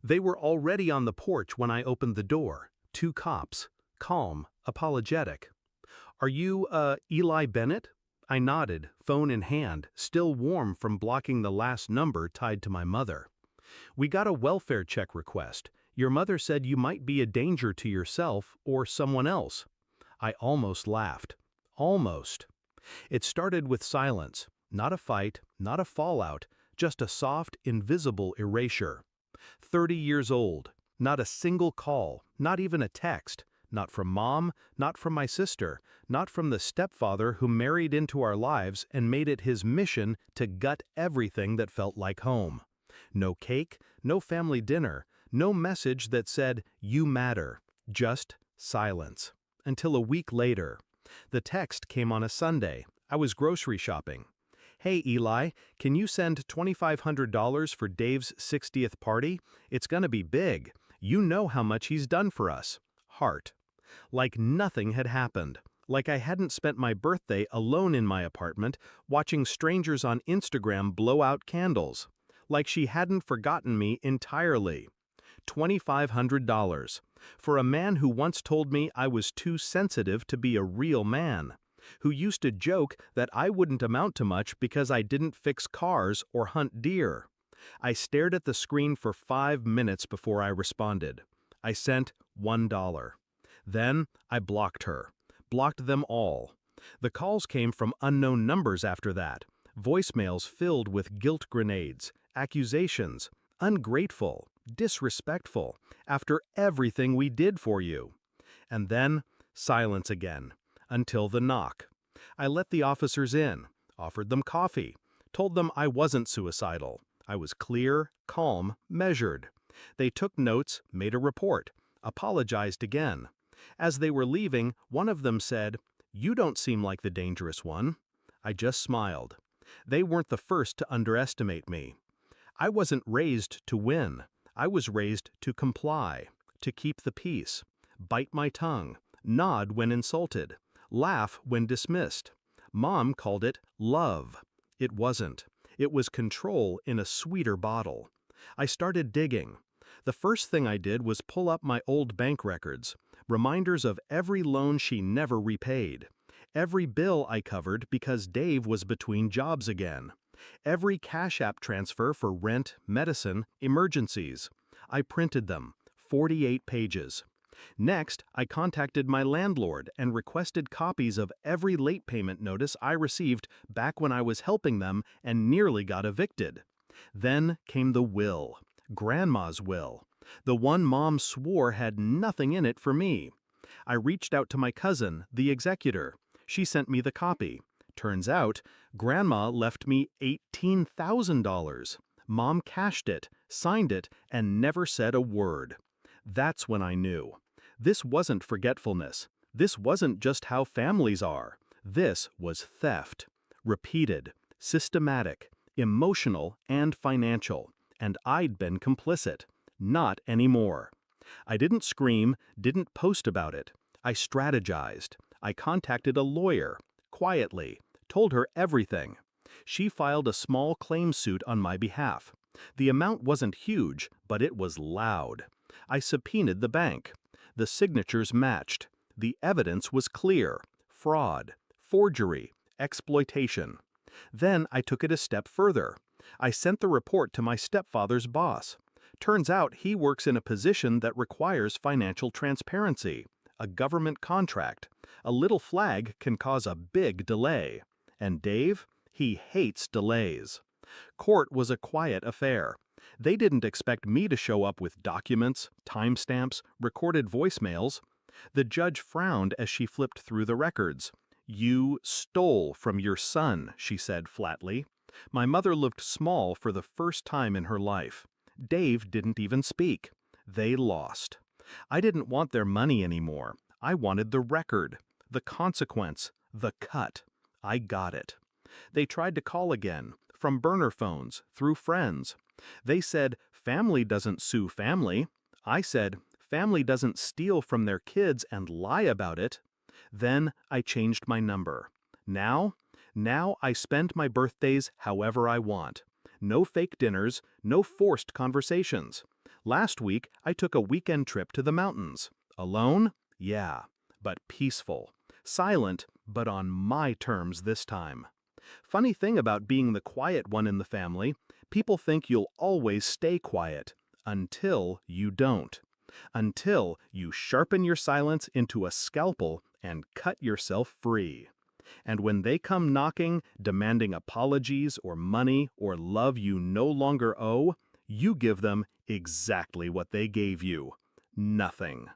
They were already on the porch when I opened the door. Two cops. Calm, apologetic. "Are you, Eli Bennett?" I nodded, phone in hand, still warm from blocking the last number tied to my mother. "We got a welfare check request. Your mother said you might be a danger to yourself or someone else." I almost laughed. Almost. It started with silence. Not a fight, not a fallout, just a soft, invisible erasure. 30 years old. Not a single call, not even a text. Not from mom, not from my sister, not from the stepfather who married into our lives and made it his mission to gut everything that felt like home. No cake, no family dinner, no message that said, "You matter." Just silence. Until a week later. The text came on a Sunday. I was grocery shopping. "Hey Eli, can you send $2,500 for Dave's 60th party? It's gonna be big. You know how much he's done for us." Heart. Like nothing had happened. Like I hadn't spent my birthday alone in my apartment, watching strangers on Instagram blow out candles. Like she hadn't forgotten me entirely. $2,500. For a man who once told me I was too sensitive to be a real man. Who used to joke that I wouldn't amount to much because I didn't fix cars or hunt deer. I stared at the screen for 5 minutes before I responded. I sent $1. Then I blocked her. Blocked them all. The calls came from unknown numbers after that. Voicemails filled with guilt grenades, accusations, ungrateful, disrespectful, after everything we did for you. And then silence again. Until the knock. I let the officers in, offered them coffee, told them I wasn't suicidal. I was clear, calm, measured. They took notes, made a report, apologized again. As they were leaving, one of them said, "You don't seem like the dangerous one." I just smiled. They weren't the first to underestimate me. I wasn't raised to win. I was raised to comply, to keep the peace, bite my tongue, nod when insulted, laugh when dismissed. Mom called it love. It wasn't. It was control in a sweeter bottle. I started digging. The first thing I did was pull up my old bank records, reminders of every loan she never repaid, every bill I covered because Dave was between jobs again, every Cash App transfer for rent, medicine, emergencies. I printed them, 48 pages. Next, I contacted my landlord and requested copies of every late payment notice I received back when I was helping them and nearly got evicted. Then came the will. Grandma's will. The one Mom swore had nothing in it for me. I reached out to my cousin, the executor. She sent me the copy. Turns out, Grandma left me $18,000. Mom cashed it, signed it, and never said a word. That's when I knew. This wasn't forgetfulness. This wasn't just how families are. This was theft. Repeated, systematic, emotional, and financial. And I'd been complicit. Not anymore. I didn't scream, didn't post about it. I strategized. I contacted a lawyer, quietly, told her everything. She filed a small claim suit on my behalf. The amount wasn't huge, but it was loud. I subpoenaed the bank. The signatures matched. The evidence was clear. Fraud, forgery, exploitation. Then I took it a step further. I sent the report to my stepfather's boss. Turns out he works in a position that requires financial transparency. A government contract. A little flag can cause a big delay. And Dave? He hates delays. Court was a quiet affair. They didn't expect me to show up with documents, timestamps, recorded voicemails. The judge frowned as she flipped through the records. "You stole from your son," she said flatly. My mother looked small for the first time in her life. Dave didn't even speak. They lost. I didn't want their money anymore. I wanted the record, the consequence, the cut. I got it. They tried to call again, from burner phones, through friends. They said, family doesn't sue family. I said, family doesn't steal from their kids and lie about it. Then I changed my number. Now I spend my birthdays however I want. No fake dinners, no forced conversations. Last week, I took a weekend trip to the mountains. Alone? Yeah, but peaceful. Silent, but on my terms this time. Funny thing about being the quiet one in the family, people think you'll always stay quiet. Until you don't. Until you sharpen your silence into a scalpel and cut yourself free. And when they come knocking, demanding apologies or money or love you no longer owe, you give them exactly what they gave you: nothing.